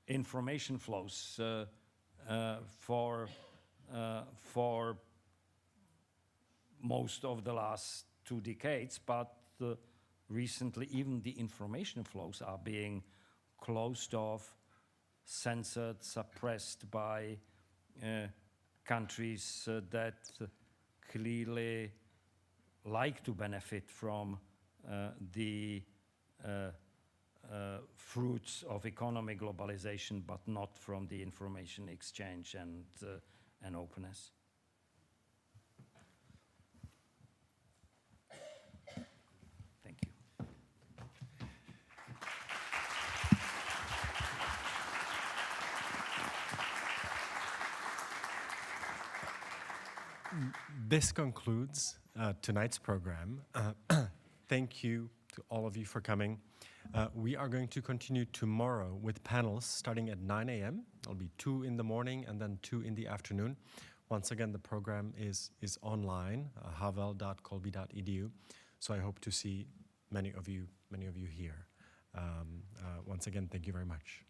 information flows for most of the last 2 decades, but recently even the information flows are being closed off, censored, suppressed by countries that clearly like to benefit from the fruits of economic globalization, but not from the information exchange and openness. Thank you. This concludes tonight's program. Thank you to all of you for coming. We are going to continue tomorrow with panels starting at 9 a.m. There'll be 2 in the morning and then 2 in the afternoon. Once again, the program is online, havel.colby.edu. So I hope to see many of you here. Once again, thank you very much.